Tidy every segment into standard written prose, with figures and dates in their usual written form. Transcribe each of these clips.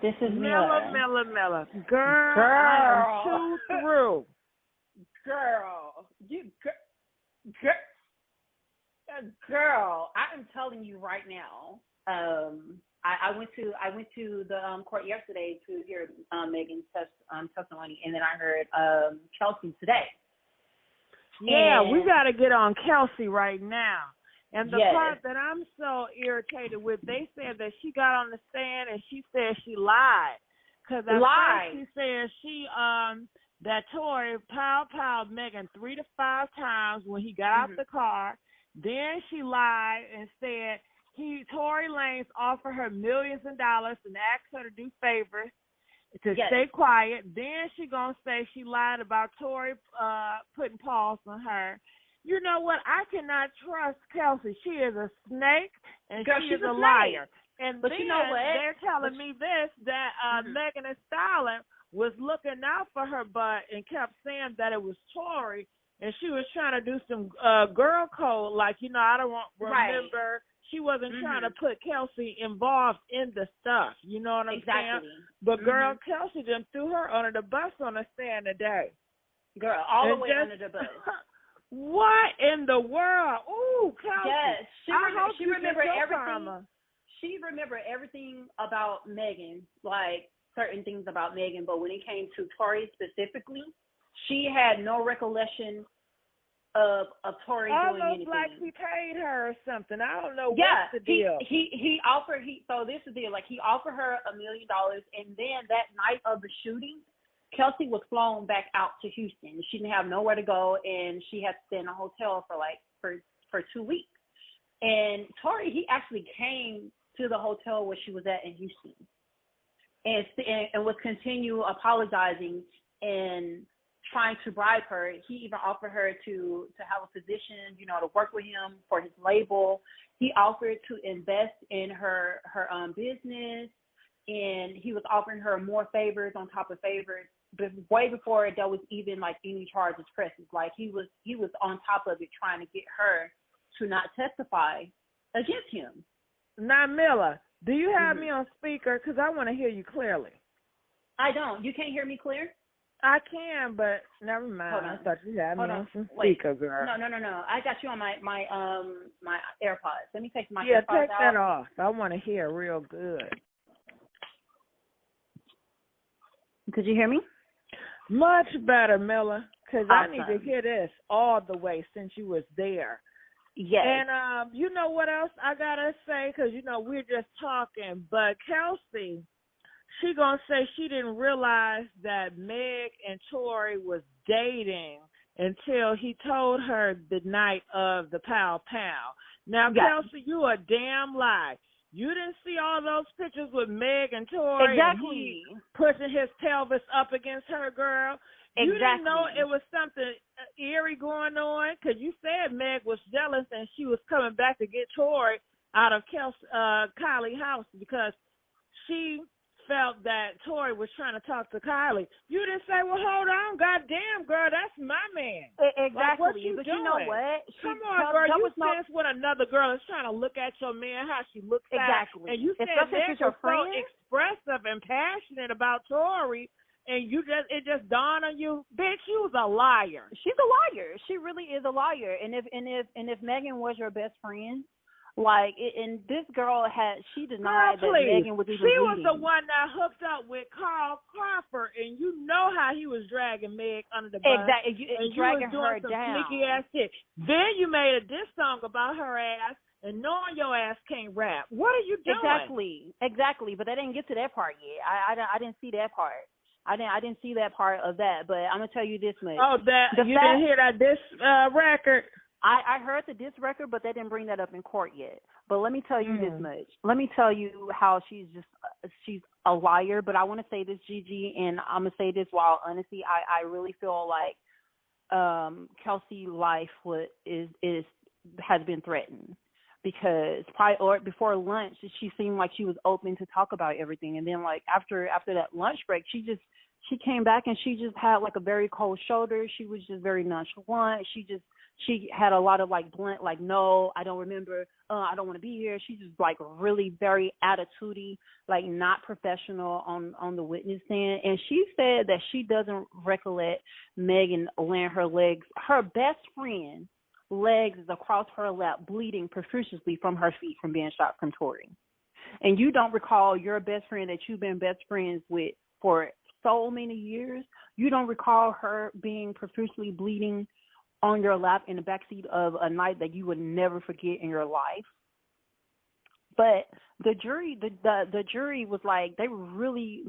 This is Miller. Girl, I am too through. Girl, I am telling you right now. I went to the court yesterday to hear Megan's testimony, and then I heard Kelsey today. Yeah, we got to get on Kelsey right now. And the part that I'm so irritated with, they said that she got on the stand and she said she lied. Because at first she said that Tory piled Megan 3 to 5 times when he got out the car. Then she lied and said Tory Lanez offered her millions of dollars and asked her to do favors to stay quiet. Then she gonna say she lied about Tory putting paws on her. You know what? I cannot trust Kelsey. She is a snake, and she is a liar. And then you know what? They're telling me that Megan Thee Stallion was looking out for her butt and kept saying that it was Tory, and she was trying to do some girl code, like, I don't remember. She wasn't trying to put Kelsey involved in the stuff. You know what I'm saying? But girl, Kelsey done threw her under the bus on the stand today. Girl, all the way under the bus. What in the world? Ooh, Kelsey. Yes, she remembered everything. She remembered everything about Megan, like certain things about Megan, but when it came to Tory specifically, she had no recollection of Tory doing anything. Like he paid her or something. I don't know what's the deal. He offered so this is the deal. Like, he offered her $1 million, and then that night of the shooting, Kelsey was flown back out to Houston. She didn't have nowhere to go, and she had to stay in a hotel for 2 weeks. And Tory, he actually came to the hotel where she was at in Houston, and was continue apologizing and trying to bribe her. He even offered her to have a position, to work with him for his label. He offered to invest in her business, and he was offering her more favors on top of favors. But way before there was even like any charges pressed, like he was on top of it, trying to get her to not testify against him. Now, Miller, do you have me on speaker? Because I want to hear you clearly. I don't. You can't hear me clear? I can, but never mind. Hold on. I thought you had me on some speaker, girl. No. I got you on my AirPods. Let me take my AirPods out. Yeah, take that off. I want to hear real good. Could you hear me? Much better, Miller, because awesome. I need to hear this all the way since you was there. Yes. And you know what else I got to say? Because, we're just talking. But Kelsey, she going to say she didn't realize that Meg and Tory was dating until he told her the night of the pow pow. Now, Kelsey, you a damn lie. You didn't see all those pictures with Meg and Tory. Exactly. And he pushing his pelvis up against her, girl. You didn't know it was something eerie going on, because you said Meg was jealous and she was coming back to get Tory out of Kylie's house because she felt that Tory was trying to talk to Kylie. You didn't say, well, hold on, goddamn, girl, that's my man. Exactly. Like, what you but doing? You know what? Come on, girl. You sense when another girl is trying to look at your man, how she looks at. And you said Meg was so expressive and passionate about Tory, and it just dawned on you, bitch, you was a liar. She's a liar. She really is a liar. And if Megan was your best friend, and this girl she denied that Megan was even She was bleeding. the one that hooked up with Carl Crawford, and you know how he was dragging Meg under the bus. Exactly, and dragging you was doing her some down. sneaky ass shit. Then you made a diss song about her ass, and knowing your ass can't rap. What are you doing? Exactly. But I didn't get to that part yet. I didn't see that part. I didn't see that part of that. But I'm gonna tell you this much. Oh, didn't hear that diss record? I heard the diss record, but they didn't bring that up in court yet. But let me tell you this much. Let me tell you how she's a liar. But I want to say this, Gigi, and I'm going to say this while honestly, I really feel like Kelsey's life has been threatened. Because before lunch, she seemed like she was open to talk about everything. And then like after that lunch break, she came back and she just had like a very cold shoulder. She was just very nonchalant. She had a lot of like blunt, like, no, I don't remember. I don't want to be here. She's just like really very attitudey, like not professional on the witness stand. And she said that she doesn't recollect Megan laying her legs, her best friend, legs is across her lap, bleeding profusely from her feet from being shot from Tory. And you don't recall your best friend that you've been best friends with for so many years, you don't recall her being profusely bleeding on your lap in the backseat of a night that you would never forget in your life. But the jury, the jury was like, they really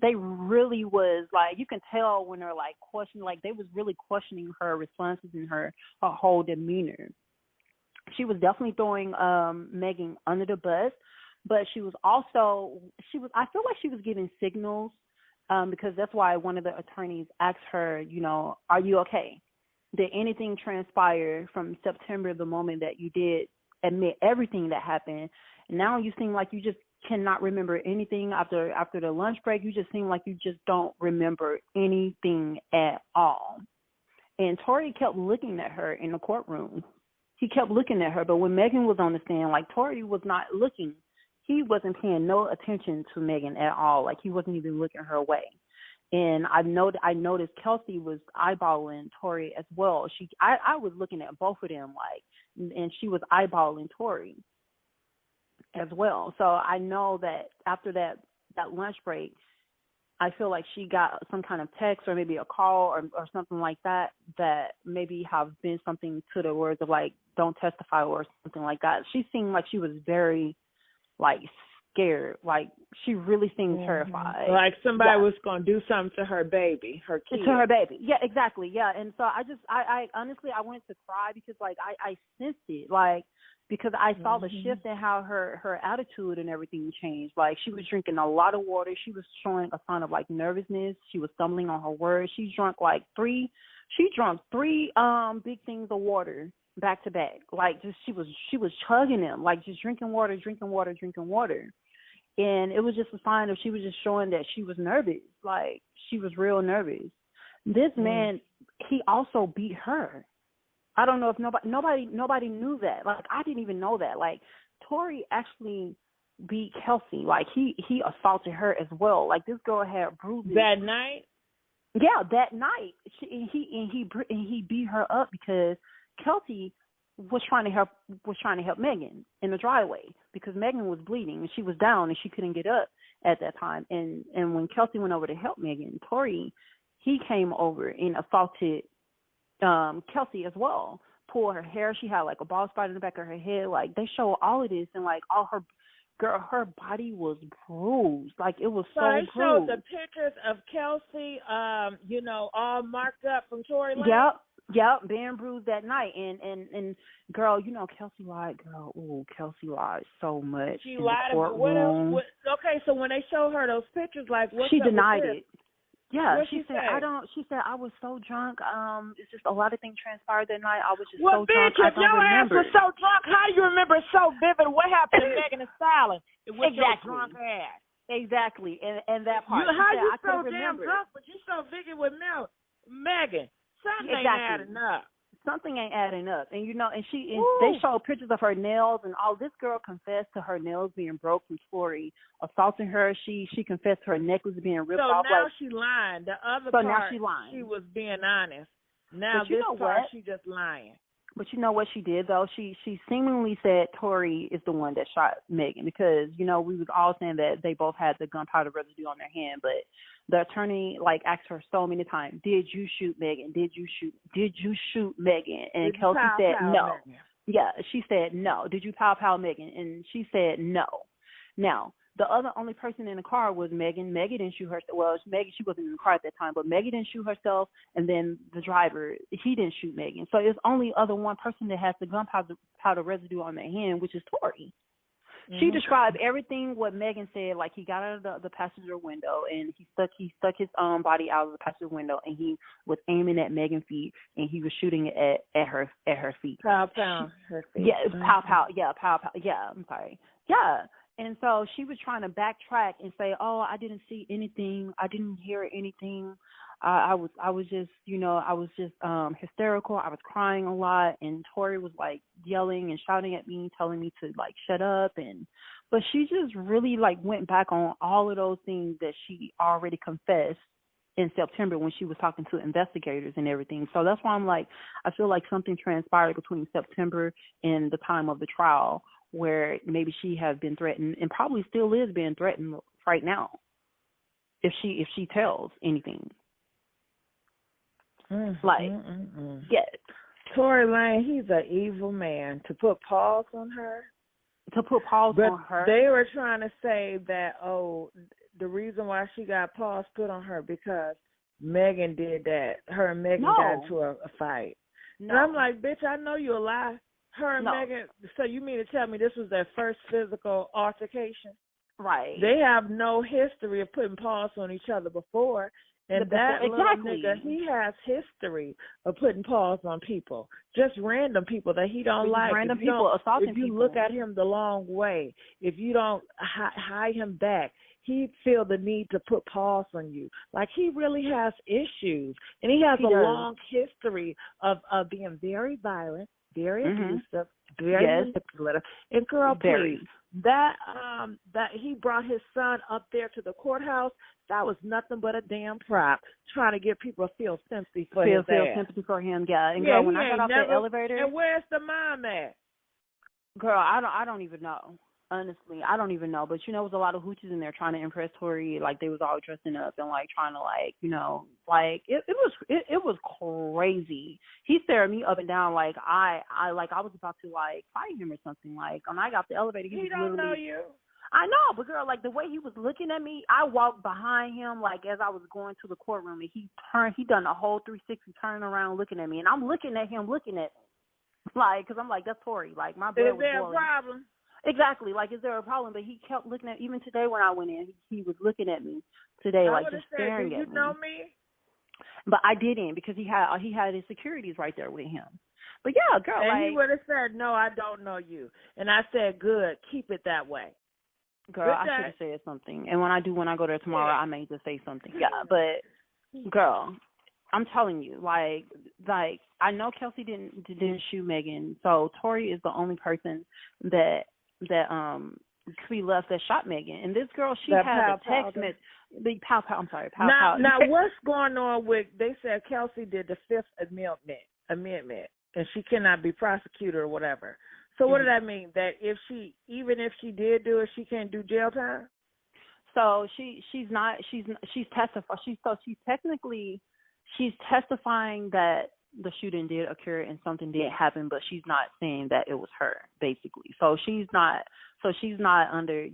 was like, you can tell when they're like questioning, like they was really questioning her responses and her whole demeanor. She was definitely throwing Megan under the bus, but I feel like she was giving signals, because that's why one of the attorneys asked her, are you okay? Did anything transpire from September, the moment that you did admit everything that happened? And now you seem like you just cannot remember anything after the lunch break. You just seem like you just don't remember anything at all. And Tory kept looking at her in the courtroom. He kept looking at her, but when Megan was on the stand, like Tory was not looking. He wasn't paying no attention to Megan at all. Like he wasn't even looking her way. And I noticed Kelsey was eyeballing Tory as well. I was looking at both of them, and she was eyeballing Tory as well. So I know that after that lunch break, I feel like she got some kind of text or maybe a call or something like that maybe have been something to the words of like, don't testify or something like that. She seemed like she was very like scared, like she really seemed terrified, like somebody was going to do something to her baby, her kid. To her baby, yeah, exactly, yeah. And so I honestly I wanted to cry because like I sensed it, like because I saw the shift in how her attitude and everything changed. Like she was drinking a lot of water. She was showing a sign of like nervousness. She was stumbling on her words. She drank three big things of water back to back. Like just she was chugging them, like just drinking water. And it was just a sign of she was just showing that she was nervous. Like she was real nervous. This man, he also beat her. I don't know if nobody knew that. Like I didn't even know that. Like Tory actually beat Kelsey. Like he assaulted her as well. Like this girl had bruises that night. Yeah, that night. He beat her up because Kelsey was trying to help Megan in the driveway because Megan was bleeding and she was down and she couldn't get up at that time. And when Kelsey went over to help Megan, Tory, he came over and assaulted Kelsey as well. Pulled her hair. She had like a bald spot in the back of her head. Like they show all of this and like all her body was bruised. Like it was so bruised. They showed the pictures of Kelsey, all marked up from Tory Lanez. Yep, being bruised that night. And girl, Kelsey lied, girl. Ooh, Kelsey lied so much. She lied about what else? Okay, so when they show her those pictures, like what? She denied it. Yeah, what she said She said I was so drunk. It's just a lot of things transpired that night. I was just so drunk. Bitch, if your ass was so drunk, how do you remember so vivid what happened to Megan Thee Stallion with your drunk ass? Exactly, and that part. How you so damn drunk, but you so vivid with Megan? Something ain't adding up. Something ain't adding up. And they showed pictures of her nails and all. This girl confessed to her nails being broke from Tory assaulting her. She confessed her necklace being ripped off. So now she lying. The other part, now she lying. She was being honest. Now this part, she just lying. But you know what she did, though? She seemingly said Tory is the one that shot Megan because, we was all saying that they both had the gunpowder residue on their hand. But the attorney, asked her so many times, did you shoot Megan? Did you shoot Megan? And Kelsey said no. Megan? Yeah, she said no. Did you pow Megan? And she said no. Now, the only person in the car was Megan. Megan didn't shoot herself. Well, Megan, she wasn't in the car at that time, but Megan didn't shoot herself, and then the driver, he didn't shoot Megan. So it's only other one person that has the gunpowder residue on their hand, which is Tory. Mm-hmm. She described everything what Megan said, like he got out of the passenger window and he stuck his body out of the passenger window and he was aiming at Megan's feet and he was shooting it at her feet. Pow, her feet. Yeah, pow, yeah, pow. Yeah, I'm sorry. Yeah. And so she was trying to backtrack and say, oh, I didn't see anything. I didn't hear anything. I was just, hysterical. I was crying a lot, and Tory was like yelling and shouting at me, telling me to like shut up, but she just really like went back on all of those things that she already confessed in September when she was talking to investigators and everything. So that's why I'm like, I feel like something transpired between September and the time of the trial where maybe she has been threatened and probably still is being threatened right now if she tells anything. Yes. Tory Lanez, he's an evil man. To put pause on her. But they were trying to say that, the reason why she got pause put on her because Megan did that. Her and Megan got into a fight. No. And I'm like, bitch, I know you're a lie. Her and Megan, so you mean to tell me this was their first physical altercation? Right. They have no history of putting pause on each other before. And that little nigga, he has history of putting pause on people, just random people that he don't like. Random people assaulting people. If you look at him the long way, if you don't hide him back, he feel the need to put pause on you. Like he really has issues, and he has a long history of being very violent, very abusive, very manipulative. And girl, please, that he brought his son up there to the courthouse. That was nothing but a damn prop, trying to get people to feel sympathy for his ass. Sympathy for him, yeah. And girl, when I got off the elevator, and where's the mom at? Girl, I don't even know. Honestly, I don't even know. But it was a lot of hoochies in there trying to impress Tory. Like they was all dressing up and like trying to it was crazy. He stared me up and down like I was about to like fight him or something. Like when I got off the elevator, he don't know you. I know, but girl, like the way he was looking at me, I walked behind him like as I was going to the courtroom, and he done a whole 360 turn around looking at me, and I'm looking at him, like, because I'm like, that's Tory, like my blood was boiling. Is there a problem? Exactly, like, is there a problem? But he kept looking at, even today when I went in, he was looking at me today, like just staring at me. Did you know me? But I didn't, because he had his securities right there with him. But yeah, girl, and he would have said, no, I don't know you, and I said, good, keep it that way. Girl, I should have said something. And when I go there tomorrow, I may just say something. Yeah, but girl, I'm telling you, like I know Kelsey didn't shoot Megan, so Tory is the only person that we left that shot Megan. And this girl, she had a text message. The pow. Now what's going on with? They said Kelsey did the Fifth Amendment, and she cannot be prosecuted or whatever. So what does that mean? That even if she did do it, she can't do jail time? So she's testifying that the shooting did occur and something did happen, but she's not saying that it was her, basically. So she's not under,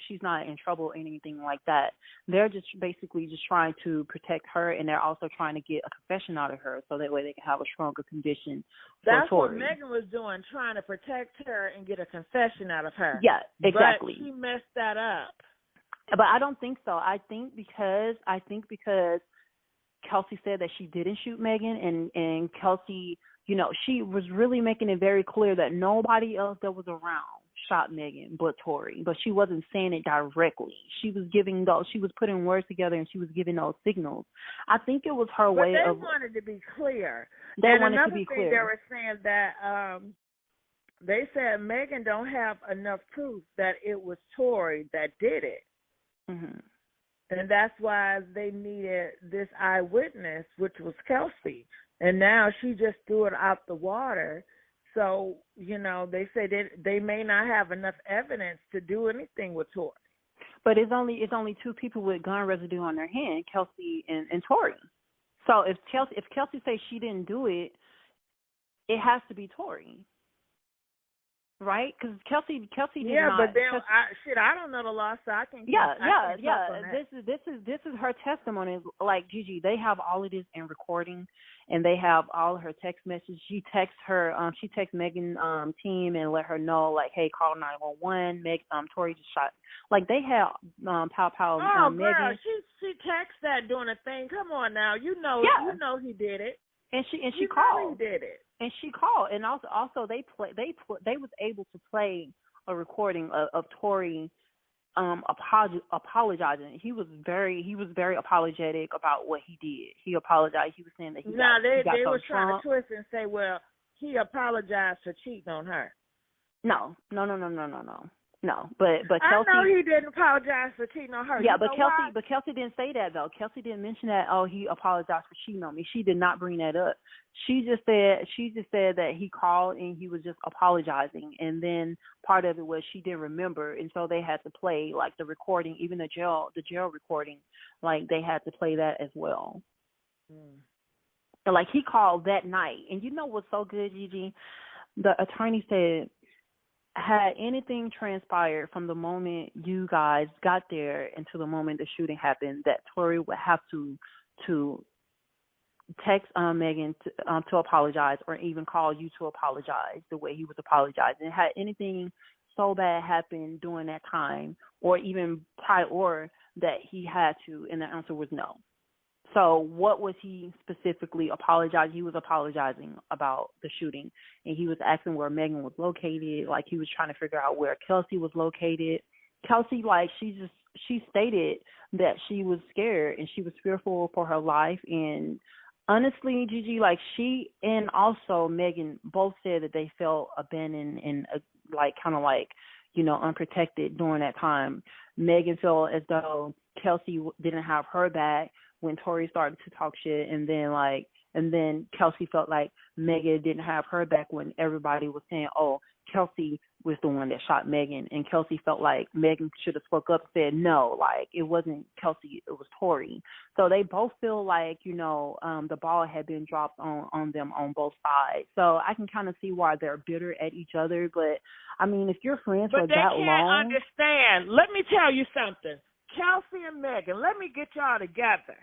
she's not in trouble or anything like that. They're just basically just trying to protect her, and they're also trying to get a confession out of her so that way they can have a stronger conviction for Tory. That's what Megan was doing, trying to protect her and get a confession out of her. Yeah, exactly. But she messed that up. But I don't think so. I think because Kelsey said that she didn't shoot Megan, and Kelsey, she was really making it very clear that nobody else that was around shot Megan but Tory. But she wasn't saying it directly. She was putting words together, and she was giving those signals. I think it was her way of. But they wanted to be clear. They wanted to be clear. They were saying that they said Megan don't have enough proof that it was Tory that did it. Mm-hmm. And that's why they needed this eyewitness, which was Kelsey. And now she just threw it out the water. So, they say they may not have enough evidence to do anything with Tory. But it's only two people with gun residue on their hand, Kelsey and Tory. So if Kelsey says she didn't do it, it has to be Tory. Right, because Kelsey did not. Yeah, but then I don't know the law, so I can. Yeah. This is her testimony. Like Gigi, they have all of this in recording, and they have all her text messages. She texts Megan team and let her know, like, hey, call 911. Tory just shot. Like they have pow. Oh, Megan. Girl, she texts that doing a thing. Come on now, you know he did it. And she called. He did it. And she called, and also they was able to play a recording of Tory apologizing. He was very apologetic about what he did. He apologized. He was saying that he got they so were trying drunk. to twist and say, well, he apologized for cheating on her. No. But Kelsey, I know he didn't apologize for cheating on her. Yeah, but Kelsey didn't say that though. Kelsey didn't mention that. Oh, he apologized for cheating on me. She did not bring that up. She just said that he called and he was just apologizing, and then part of it was she didn't remember, and so they had to play like the recording, even the jail recording, like they had to play that as well. And like he called that night, and you know what's so good, Gigi? The attorney said, had anything transpired from the moment you guys got there until the moment the shooting happened, that Tory would have to text Megan to apologize, or even call you to apologize the way he was apologizing. Had anything so bad happened during that time, or even prior, that he had to? And the answer was no. So what was he specifically apologizing? He was apologizing about the shooting, and he was asking where Megan was located. Like he was trying to figure out where Kelsey was located. Kelsey, like she stated that she was scared and she was fearful for her life. And honestly, Gigi, like she and also Megan both said that they felt abandoned and like kind of like, you know, unprotected during that time. Megan felt as though Kelsey didn't have her back when Tory started to talk shit, and then Kelsey felt like Megan didn't have her back when everybody was saying, oh, Kelsey was the one that shot Megan, and Kelsey felt like Megan should have spoke up and said no, like it wasn't Kelsey, it was Tory. So they both feel like, you know, the ball had been dropped on them on both sides. So I can kind of see why they're bitter at each other, but I mean, if you're friends for that long. But they can't understand. Let me tell you something. Kelsey and Megan, let me get y'all together.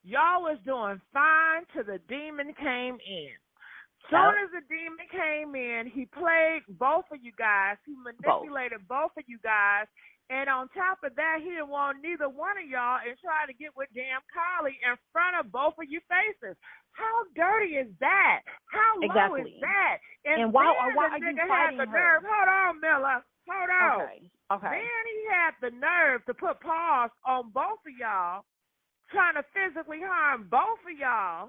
Y'all was doing fine till the demon came in. Soon as the demon came in, he played both of you guys. He manipulated both of you guys. And on top of that, he didn't want neither one of y'all and try to get with damn Carly in front of both of your faces. How dirty is that? How low is that? And why are you fighting the nerve? Hold on, Miller. Hold on. Okay. Then he had the nerve to put pause on both of y'all, trying to physically harm both of y'all.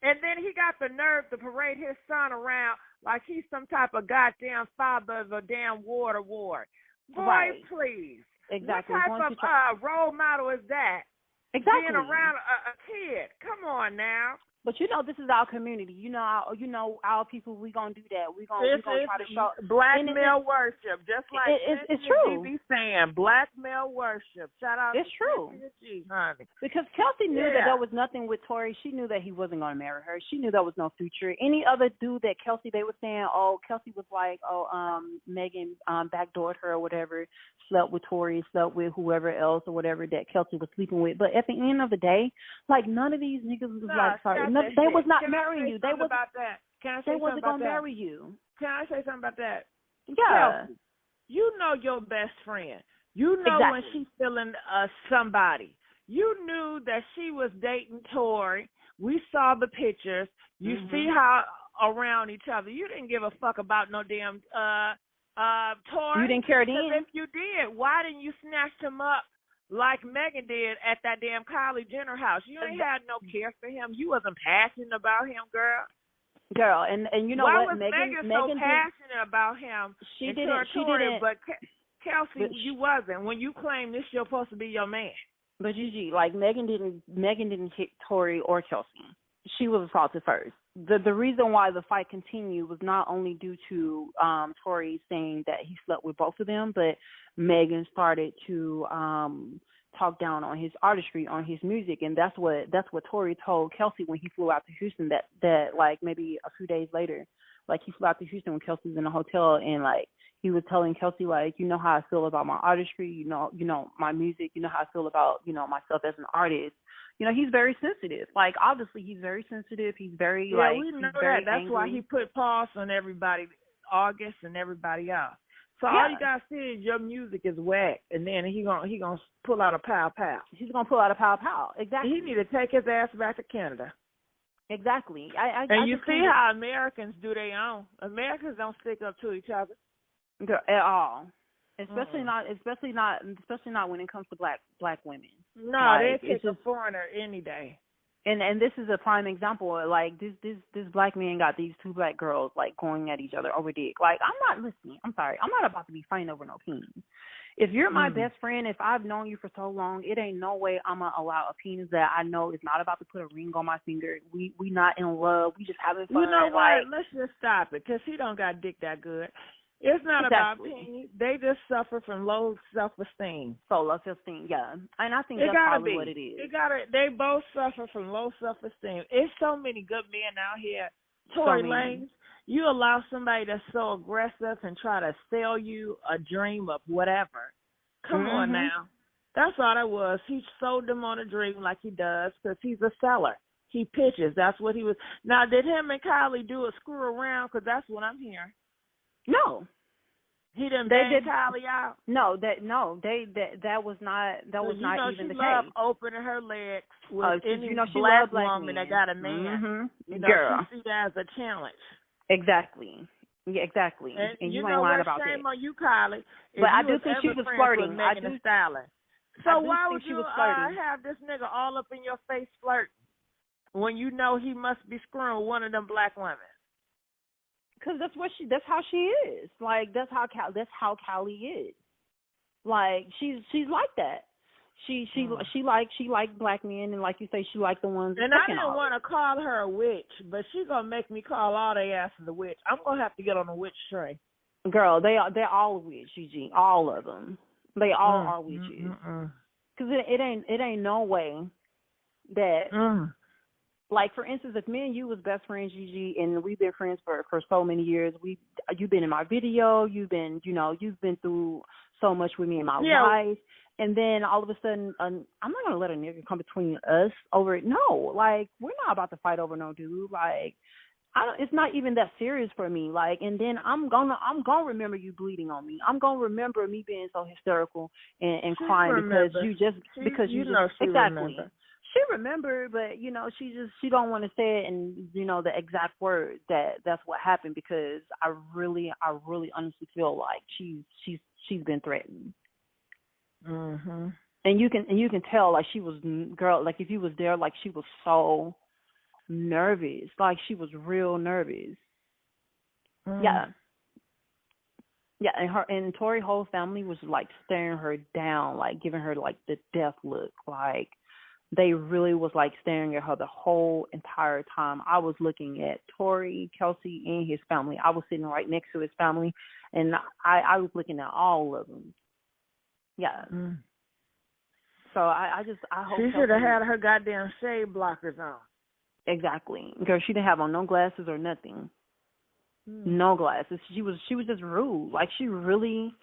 And then he got the nerve to parade his son around like he's some type of goddamn father of a damn water ward. Boy, please. Exactly. What type of role model is that? Exactly. Being around a kid. Come on now. But you know, this is our community. You know, our people. We gonna do that. We gonna try to show black male worship, just like it's true. Be saying black male worship. Shout out. It's true. Honey. Because Kelsey knew that there was nothing with Tory. She knew that he wasn't gonna marry her. She knew there was no future. Any other dude that Kelsey, they were saying, oh, Kelsey was like, Megan backdoored her or whatever, slept with Tory, slept with whoever else or whatever that Kelsey was sleeping with. But at the end of the day, like none of these niggas was like, sorry. They was not marrying you. They was about that. Can I say they wasn't gonna that? marry you. Can I say something about that? Yeah. Kelsey, you know your best friend. You know when she's feeling somebody. You knew that she was dating Tory. We saw the pictures. You see how around each other. You didn't give a fuck about no damn Tory. You didn't care then. If you did, why didn't you snatch him up like Megan did at that damn Kylie Jenner house? You ain't had no care for him. You wasn't passionate about him, girl. And you know why what? Was Megan so passionate about him? She didn't. But Kelsey, you wasn't. When you claim this, you're supposed to be your man. But Gigi, like Megan didn't hit Tory or Kelsey. She was assaulted first. The reason why the fight continued was not only due to Tory saying that he slept with both of them, but Megan started to talk down on his artistry, on his music, and that's what Tory told Kelsey when he flew out to Houston. That like maybe a few days later, like he flew out to Houston when Kelsey was in a hotel, and like he was telling Kelsey, like, you know how I feel about my artistry, you know my music, you know how I feel about myself as an artist. You know, he's very sensitive. Like, obviously, he's very sensitive. He's very, we know that. That's angry. why he put pause on everybody, August and everybody else. So all you got to see is your music is whack, and then he gonna pull out a pow. He's going to pull out a pow. Exactly. He need to take his ass back to Canada. Exactly. And you see how Americans do their own. Americans don't stick up to each other. At all. Especially not when it comes to black women. No, like, they take a foreigner any day. And this is a prime example. Like this black man got these two black girls like going at each other over dick. Like, I'm not listening. I'm sorry. I'm not about to be fighting over no penis. If you're my best friend, if I've known you for so long, it ain't no way I'm gonna allow a penis that I know is not about to put a ring on my finger. We not in love. We just having fun. You know what? Like, let's just stop it, because he don't got dick that good. It's not exactly. about penis. They just suffer from low self-esteem. So low self-esteem, yeah. And I think It that's gotta probably be. what it is. They both suffer from low self-esteem. It's so many good men out here. Tory Lanez, you allow somebody that's so aggressive and try to sell you a dream of whatever. Come on now. That's all that was. He sold them on a dream like he does, because he's a seller. He pitches. That's what he was. Now, did him and Kylie do a screw around? Because that's what I'm hearing. No. He didn't bang Kylie out? No, that was not even the case. She loved opening her legs with any black woman that got a man. Girl. She see that as a challenge. Exactly. Yeah, exactly. And you ain't lying about that. Shame on you, Kylie. But I do think she was flirting. So why would you have this nigga all up in your face flirting when you know he must be screwing one of them black women? Because that's how she is. Like, that's how Callie is. Like, she's like that. She like black men, and like you say, she like the ones. And I didn't want to call her a witch, but she's gonna make me call all they asses a witch. I'm gonna have to get on the witch train. Girl, they're all witch, GG. All of them. They all are witches. Because it ain't no way that. Like, for instance, if me and you was best friends, GG, and we've been friends for so many years, you've been in my video, you've been through so much with me in my life, and then all of a sudden, I'm not going to let a nigga come between us over it. No, like, we're not about to fight over no dude. Like, it's not even that serious for me. Like, and then I'm gonna remember you bleeding on me. I'm gonna remember me being so hysterical and crying because you just exactly. She remembered, but she don't want to say it in the exact words that's what happened, because I really honestly feel like she's been threatened. And you can tell, like, she was, girl, like, if you was there, like, she was so nervous, like, she was real nervous. Yeah, and Tory whole family was like staring her down, like giving her like the death look, like. They really was like staring at her the whole entire time. I was looking at Tory, Kelsey, and his family. I was sitting right next to his family, and I was looking at all of them. Yeah. So I hope she should have had her goddamn shade blockers on. Exactly, girl. She didn't have on no glasses or nothing. No glasses. She was just rude. Like, she really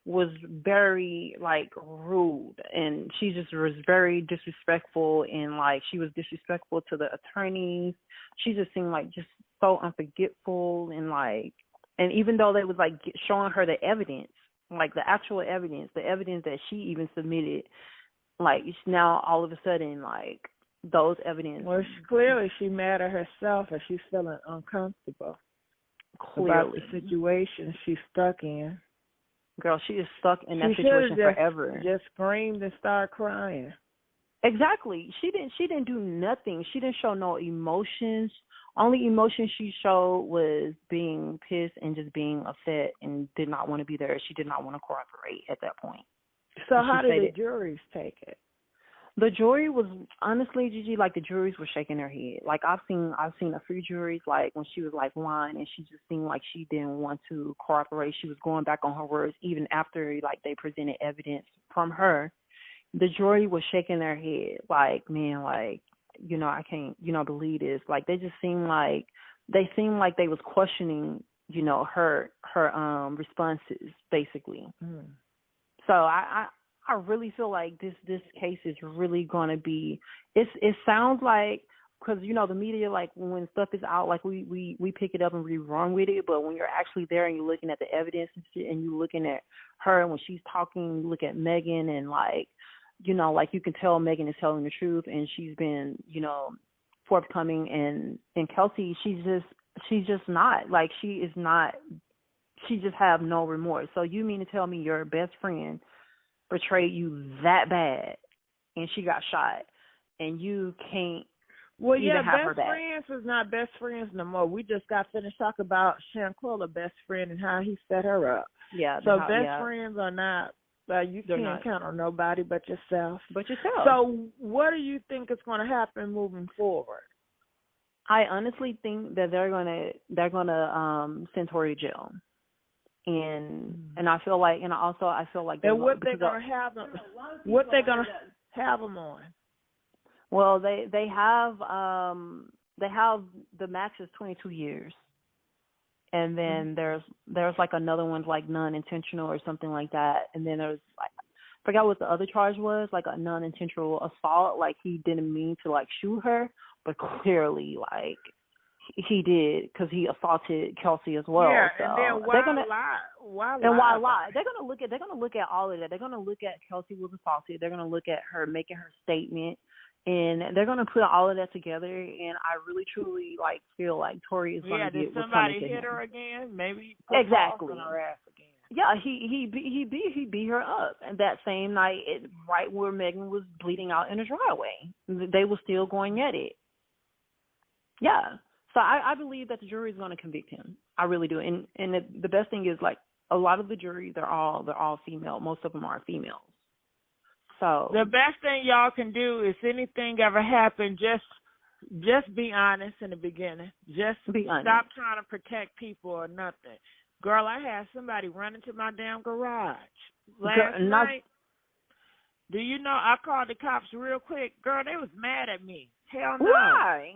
was very, like, rude, and she just was very disrespectful, and, like, she was disrespectful to the attorneys. She just seemed like just so unforgetful, and, like, and even though they was, like, showing her the evidence, like, the actual evidence, the evidence that she even submitted, like, now all of a sudden, like, those evidence. Well, clearly she mad at herself, and she's feeling uncomfortable about the situation she's stuck in. Girl, she is stuck in that situation forever. Just screamed and started crying. Exactly. She didn't do nothing. She didn't show no emotions. Only emotion she showed was being pissed and just being upset, and did not want to be there. She did not want to cooperate at that point. So how did the juries take it? The jury was, honestly, Gigi, like, the juries were shaking their head. Like, I've seen a few juries, like, when she was, like, lying, and she just seemed like she didn't want to cooperate. She was going back on her words even after, like, they presented evidence from her. The jury was shaking their head, like, man, like, I can't, believe this. Like, they just seemed like they was questioning, her responses, basically. So I really feel like this case is really going to be, it sounds like, because, the media, like, when stuff is out, like, we pick it up and we run with it, but when you're actually there and you're looking at the evidence and shit, and you're looking at her, and when she's talking, you look at Megan, and, like, like, you can tell Megan is telling the truth, and she's been, forthcoming, and Kelsey, she's just not, like, she is not she just have no remorse. So you mean to tell me your best friend betrayed you that bad, and she got shot, and you can't even have her back? Best friends is not best friends no more. We just got finished talking about Shanquilla, best friend, and how he set her up. Yeah. So best friends are not. You can't count on nobody but yourself. So what do you think is going to happen moving forward? I honestly think that they're gonna send Tory to jail, and I feel like, and also I feel like what they gonna have them on? Well, they have the max is 22 years. And then there's like another one like non-intentional or something like that. And then there's like, I forgot what the other charge was, like a non-intentional assault. Like he didn't mean to like shoot her, but clearly like he did because he assaulted Kelsey as well. Yeah, so and then why lie? They're gonna look at all of that. They're gonna look at Kelsey was assaulted. They're gonna look at her making her statement. And they're going to put all of that together, and I really, truly, like, feel like Tory is going to get what's coming to him. Did somebody hit her again? Maybe exactly. On her ass again. Yeah, he beat her up. And that same night, right where Megan was bleeding out in the driveway, they were still going at it. Yeah. So I believe that the jury is going to convict him. I really do. And the best thing is, like, a lot of the jury, they're all female. Most of them are females. So the best thing y'all can do is anything ever happen, just be honest in the beginning. Just be honest. Stop trying to protect people or nothing. Girl, I had somebody run into my damn garage last night. Do you know I called the cops real quick? Girl, they was mad at me. Hell no. Why?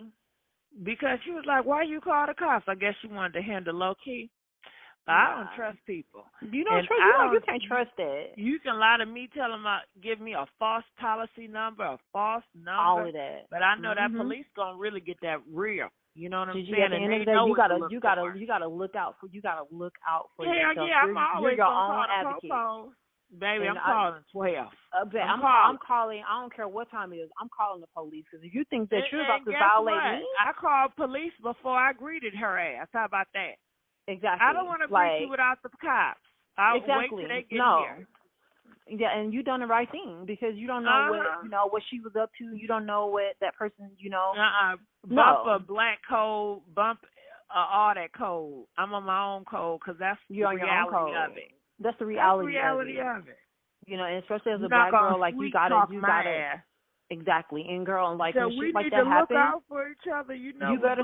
Because she was like, why you call the cops? I guess she wanted to handle low key. I don't trust people. You can't trust it. You can lie to me, tell them give me a false policy number, a false number. All of that. But I know that police gonna really get that real. You know what I'm saying? At the end of the day, you gotta look out for yourself. Yeah, I'm always your gonna own call advocate. Baby, I'm calling 12. I'm calling. I don't care what time it is. I'm calling the police because if you think that you're about to violate me, I called police before I greeted her ass. How about that? Exactly. I don't want to greet you without the cops. I'll wait till they get here. Yeah, and you done the right thing because you don't know what she was up to. You don't know what that person, Bump a black code, bump all that code. I'm on my own code because that's the reality of it. That's the reality of it. You know, and especially as a black girl, like you gotta. Exactly, and girl, and like so when shit like that happens, look out for each other. You better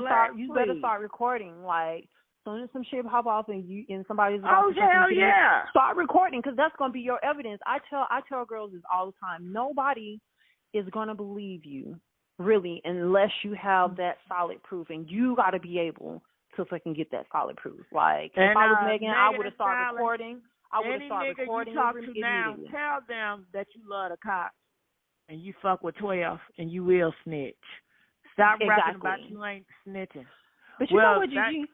start recording. Like as soon as some shit pop off and somebody's start recording because that's gonna be your evidence. I tell girls this all the time. Nobody is gonna believe you really unless you have that solid proof, and you got to be able to fucking get that solid proof. Like if I was Megan, I would have started recording. I would have started recording. You talk to now, tell them that you love the cops. And you fuck with 12, and you will snitch. Stop rapping about you ain't snitching. But you know what, GIGI?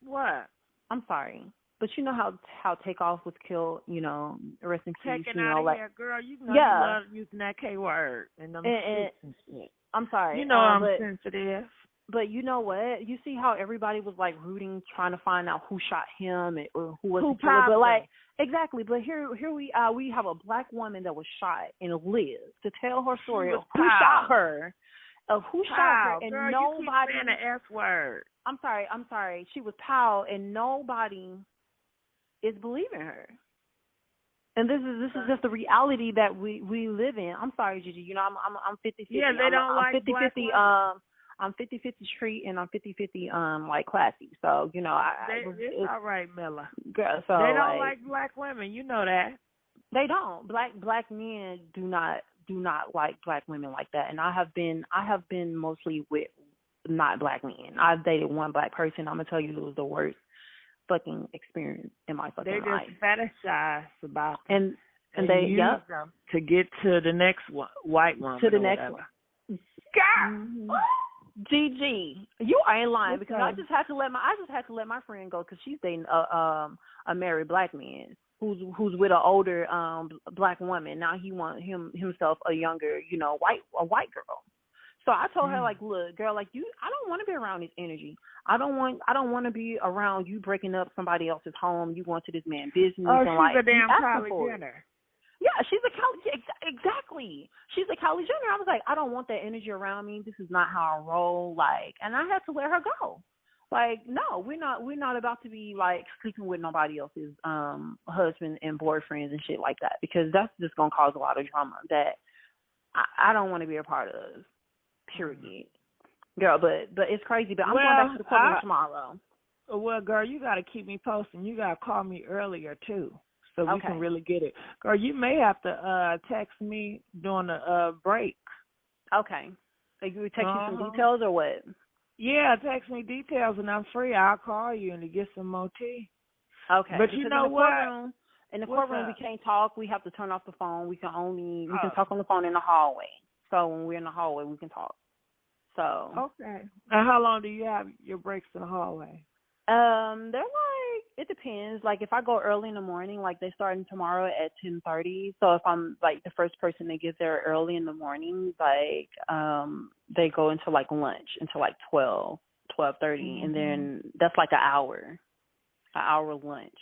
What? I'm sorry, but you know how Takeoff was killed. Rest in peace. Taken out of here, girl. You love using that K word and them and shit. I'm sorry. I'm sensitive. But you know what? You see how everybody was like rooting, trying to find out who shot him or who was the killer. But like exactly. But here we have a black woman that was shot and lives to tell her story of who shot her, and girl, nobody. You keep saying the S word. I'm sorry. She was Powell, and nobody is believing her. And this is just the reality that we live in. I'm sorry, GIGI. I'm 50-50. Yeah, they don't like 50-50. I'm 50-50 street and I'm 50-50 like classy. So it's all right, Miller. Girl, so they don't like black women. You know that. They don't. Black men do not like black women like that. And I have been mostly with not black men. I've dated one black person. I'm gonna tell you it was the worst fucking experience in my fucking life. They just fetishize about them. And they use them to get to the next white woman. To the next one. God. GG, you ain't lying because I just had to let my friend go because she's dating a married black man who's with an older black woman. Now he wants himself a younger white girl. So I told her, like, look, girl, like, I don't want to be around this energy. I don't want to be around you breaking up somebody else's home. You going to this man's business. Oh, and, she's like, a damn Kylie Jenner. Yeah, she's a Kylie. Exactly. She's a Kylie Jenner. I was like, I don't want that energy around me. This is not how I roll. Like, and I had to let her go. Like, no, we're not about to be like sleeping with nobody else's husband and boyfriends and shit like that, because that's just gonna cause a lot of drama that I don't want to be a part of. Period. Girl, but it's crazy. But I'm going back to the courtroom tomorrow. Well, girl, you got to keep me posted. You got to call me earlier too, so we can really get it. Girl, you may have to text me during the break. Okay. So you would text you some details or what? Yeah, text me details and I'm free. I'll call you and to get some more tea. Okay. But you know what? In the courtroom, we can't talk. We have to turn off the phone. We can talk on the phone in the hallway. So when we're in the hallway, we can talk. So. Okay. And how long do you have your breaks in the hallway? They're like, it depends. Like if I go early in the morning, like they starting tomorrow at 10:30. So if I'm like the first person to get there early in the morning, like they go into like lunch until like 12:30, and then that's like an hour lunch,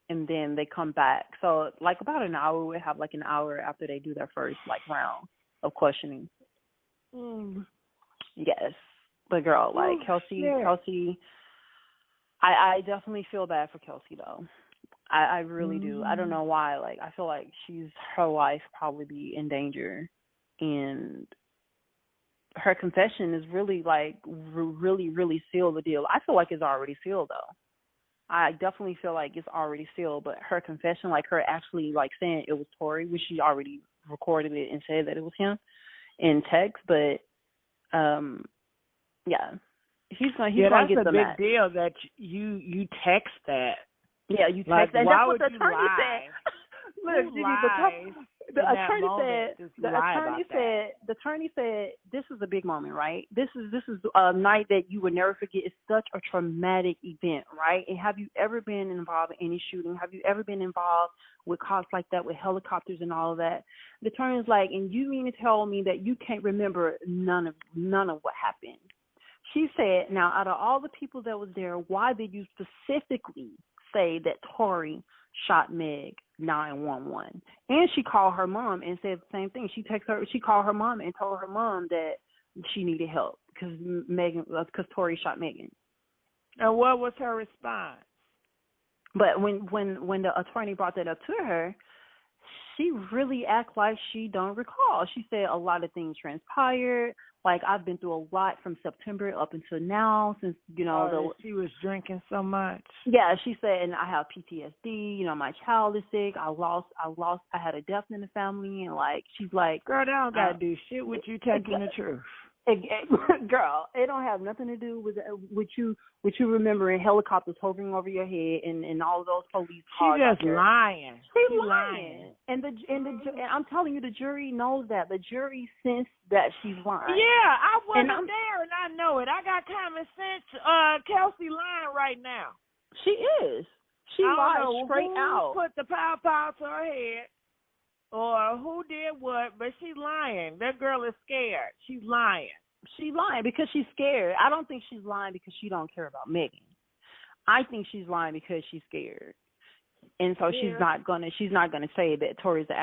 and then they come back. So like about an hour, we have like an hour after they do their first like round of questioning. Yes, but girl, like Kelsey. I definitely feel bad for Kelsey though. I really do. I don't know why. Like I feel like her life probably be in danger, and her confession is really like really sealed the deal. I feel like it's already sealed though. I definitely feel like it's already sealed. But her confession, like her actually like saying it was Tory, which she already recorded it and said that it was him in text. But yeah. He's gonna get the match. That's a big deal that you text that. Yeah, you text like, that. Why that's what would the attorney said. Look, the attorney said this is a big moment, right? This is a night that you would never forget. It's such a traumatic event, right? And have you ever been involved in any shooting? Have you ever been involved with cops like that, with helicopters and all of that? The attorney's like, and you mean to tell me that you can't remember none of what happened? She said, now, out of all the people that was there, why did you specifically say that Tory shot Meg 911? And she called her mom and said the same thing. She called her mom and told her mom that she needed help because Tory shot Megan. And what was her response? But when the attorney brought that up to her, she really acted like she don't recall. She said a lot of things transpired. Like, I've been through a lot from September up until now since, she was drinking so much. Yeah, she said, and I have PTSD, my child is sick. I had a death in the family, and, like, she's like. Girl, that don't got to do shit with you taking the truth. Girl, it don't have nothing to do with you remembering helicopters hovering over your head and all of those police cars. She's just lying. She's lying. And I'm telling you, the jury knows that. The jury sensed that she's lying. Yeah, I wasn't there, and I know it. I got common sense. Kelsey lying right now. She is. She lied straight out. Put the pow to her head. Or who did what, but she's lying. That girl is scared. She's lying. She's lying because she's scared. I don't think she's lying because she don't care about Megan. I think she's lying because she's scared. And so she's not gonna say that Tory's the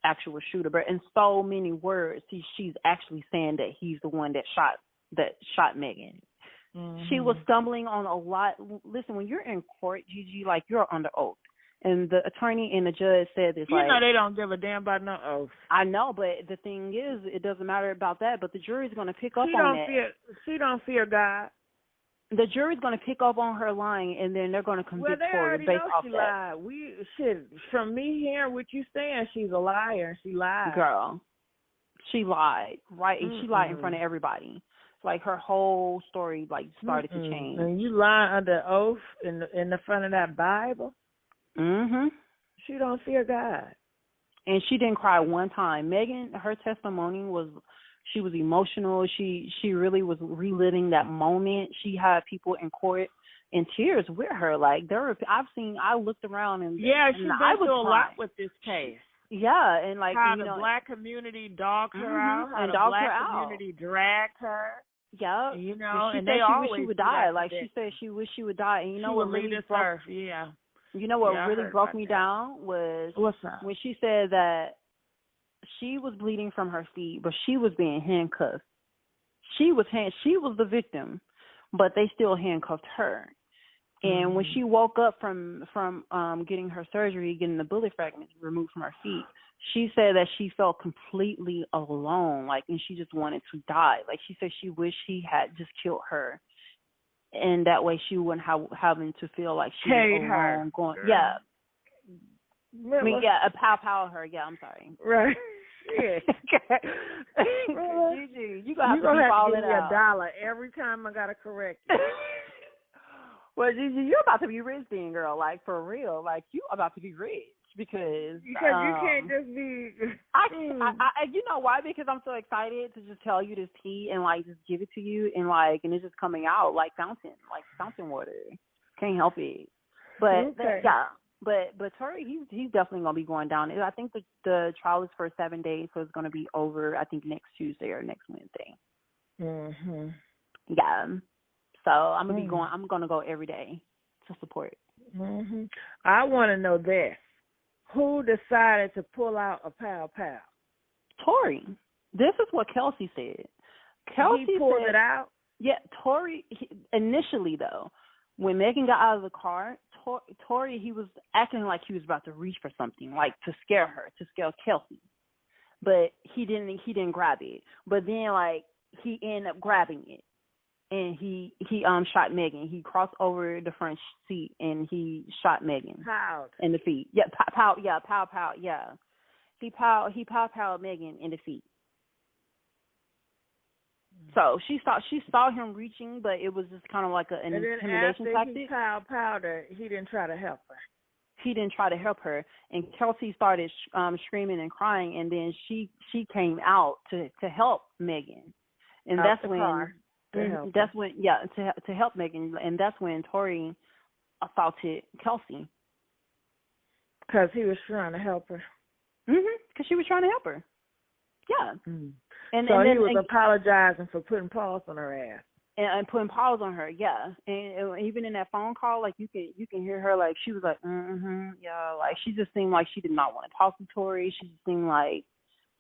actual shooter. But in so many words, she's actually saying that he's the one that shot Megan. Mm-hmm. She was stumbling on a lot. Listen, when you're in court, Gigi, like you're under oath. And the attorney and the judge said this. They don't give a damn about no oath. I know, but the thing is, it doesn't matter about that. But the jury's going to pick up on that. She don't fear God. The jury's going to pick up on her lying, and then they're going to convict Tory based off that. Lied. From me hearing what you saying, she's a liar. She lied. Girl, she lied, right? And she lied in front of everybody. Like her whole story, like started to change. And you lying under oath in the front of that Bible. Mhm. She don't fear God. And she didn't cry one time. Megan, her testimony was, she was emotional. She really was reliving that moment. She had people in court in tears with her. Like I looked around and she's been through a lot with this case. Yeah, and like how you the know, black community dogged her out, how and the dogged black her out. community dragged her. Yeah, You know, she and said they she always wished she would do die. that Like to she said she wished she would die. And you know she what would really leave this broke? earth. Yeah. You know what Yeah, really broke me that. down was What's up? when she said that she was bleeding from her feet, but she was being handcuffed. She was the victim, but they still handcuffed her. And when she woke up from getting her surgery, getting the bullet fragments removed from her feet, she said that she felt completely alone, like, and she just wanted to die. Like she said, she wished he had just killed her, and that way she wouldn't having to feel like she was alone. Her. Going, Girl. yeah. Miller. I mean, yeah, pow her. Yeah, I'm sorry. Right. Yeah. GIGI, you gonna have to give me $1 every time I gotta correct you. Well, GIGI, you're about to be rich then, girl. Like, for real. Like, you about to be rich because you can't just be. I, you know why? Because I'm so excited to just tell you this tea and like just give it to you and like and it's just coming out like fountain water. Can't help it. But yeah. But Tory, he's definitely gonna be going down. I think the trial is for 7 days, so it's gonna be over. I think next Tuesday or next Wednesday. Mhm. Yeah. So I'm gonna be going. I'm gonna go every day to support. Mhm. I want to know this: who decided to pull out a pow? Tory. This is what Kelsey said. Kelsey pulled said, it out. Yeah, Tory. Initially, though, when Megan got out of the car, Tory, he was acting like he was about to reach for something, like to scare her, to scare Kelsey. But he didn't grab it. But then, like, he ended up grabbing it, and he shot Megan. He crossed over the front seat and he shot Megan in the feet. Yeah, pow. Yeah, he powed Megan in the feet. So she saw him reaching, but it was just kind of like an intimidation tactic. He powed her, he didn't try to help her. He didn't try to help her, and Kelsey started screaming and crying, and then she came out to help Megan, and to help Megan, and that's when Tory assaulted Kelsey because he was trying to help her. Because she was trying to help her. Yeah. And so he was apologizing for putting paws on her ass. And putting paws on her, yeah. And even in that phone call, like you can hear her, like she was like, yeah, like she just seemed like she did not want to talk to Tory. She just seemed like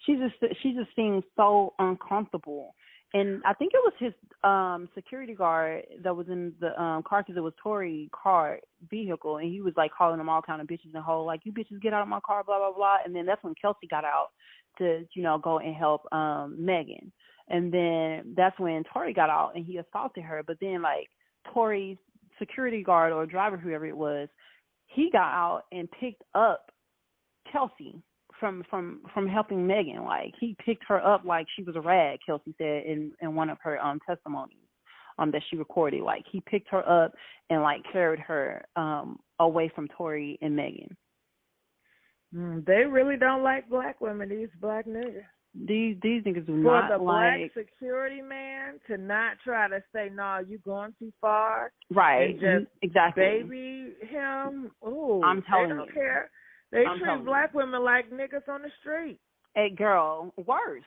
she just seemed so uncomfortable. And I think it was his security guard that was in the car, because it was Tory's car vehicle, and he was like calling them all kind of bitches and hoes, like, you bitches get out of my car, blah blah blah. And then that's when Kelsey got out to go and help Megan. And then that's when Tory got out and he assaulted her. But then, like, Tory's security guard or driver, whoever it was, he got out and picked up Kelsey from helping Megan. Like, he picked her up like she was a rag, Kelsey said in one of her testimonies that she recorded. Like, he picked her up and, like, carried her away from Tory and Megan. They really don't like black women, these black niggas. These niggas do For not the black like security man to not try to say, no, you going too far. Right. And just exactly. baby him. Ooh, I'm telling they don't you. care. They treat black women like niggas on the street. Hey, girl, worse.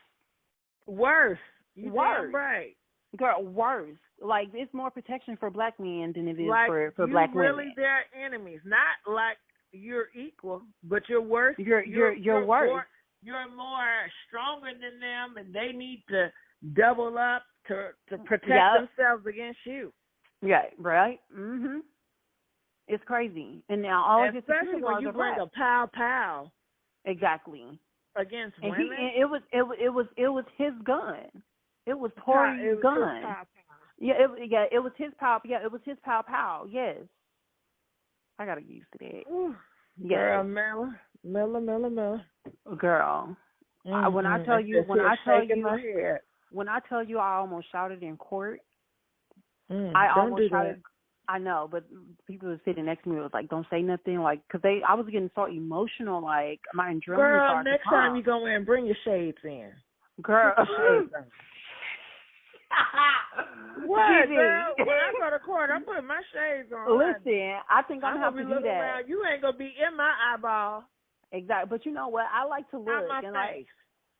You damn right. Girl, worse. Like, it's more protection for black men than it is like for black women. Really their enemies. Not like you're equal, but you're worse. You're worse. You're more stronger than them, and they need to double up to protect themselves against you. Yeah, right. It's crazy, and now all of especially when you bring a pow. Exactly. Against and women. It was his gun. It was Tory's gun. It was his pow. Yeah, it was his pow. Yes. I gotta get used to that. Ooh. Girl, Miller. Girl, when I tell you, I almost shouted in court. I almost shouted. I know, but people were sitting next to me was like, "Don't say nothing," like, because I was getting so emotional, like my adrenaline. Girl, next time you go in, bring your shades in. Girl, what, girl? When I go to court, I'm putting my shades on. Listen, I think I'm gonna have to do that. Around. You ain't gonna be in my eyeball. Exactly. But you know what? I like to look and like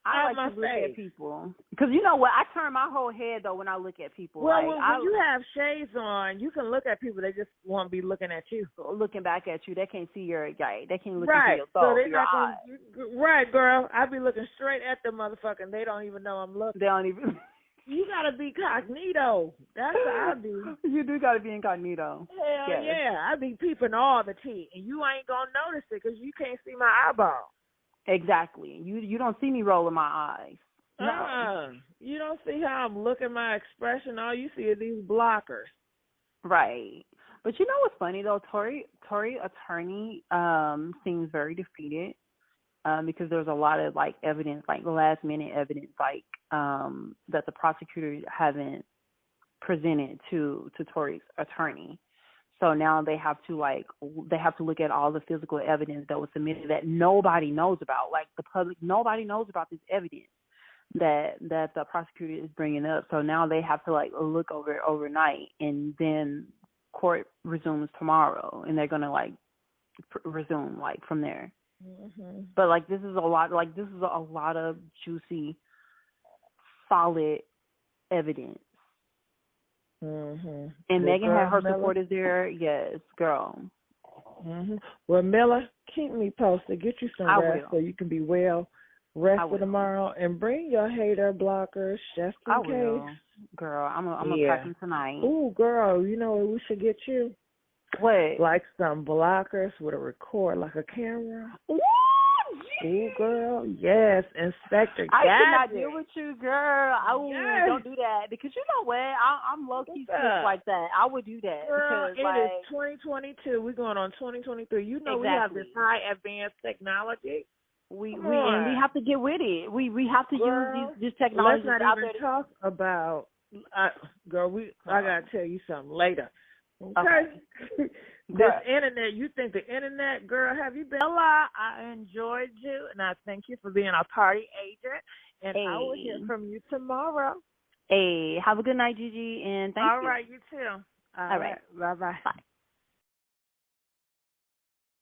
I like to look at people because you know what? I turn my whole head though when I look at people. Well, like, when you have shades on, you can look at people. They just won't be looking at you, looking back at you. They can't see your guy. They can't look right. into your soul. So they're your not eyes. Right, girl. I be looking straight at the motherfucker. And they don't even know I'm looking. They don't even. You gotta be cognito. That's how I do. You do gotta be incognito. Hell yes. Yeah, I be peeping all the tea, and you ain't gonna notice it because you can't see my eyeball. Exactly. You don't see me rolling my eyes. No. You don't see how I'm looking, my expression. All you see is these blockers. Right. But you know what's funny though? Tory attorney seems very defeated because there's a lot of like evidence, like last minute evidence, like that the prosecutors haven't presented to Tory's attorney. So now they have to look at all the physical evidence that was submitted that nobody knows about. Like the public, nobody knows about this evidence that the prosecutor is bringing up. So now they have to like look over it overnight, and then court resumes tomorrow, and they're gonna like resume like from there. Mm-hmm. But like this is a lot of juicy, solid evidence. Mm-hmm. And Megan had her supporters there. Yes, girl. Mm-hmm. Well, Miller, keep me posted. Get you some rest so you can be well rested tomorrow, and bring your hater blockers just in case. Will. Girl, I'm gonna pack them tonight. Ooh, girl, you know what we should get you? What? Like some blockers with a record, like a camera. Ooh, girl, yes, Inspector Gadget. I cannot deal with you, girl. Don't do that, because you know what? I'm low key like that. I would do that. Girl, because, it is 2022. We're going on 2023. You know we have this high advanced technology. We have to get with it. We have to use this technology. Let's not even talk about. Girl, I gotta tell you something later. Okay. This internet, you think the internet, girl, have you been? Ella, I enjoyed you, and I thank you for being a party agent, and I will hear from you tomorrow. Hey, have a good night, Gigi, and thank you. All right, you too. All right. Bye-bye. Bye.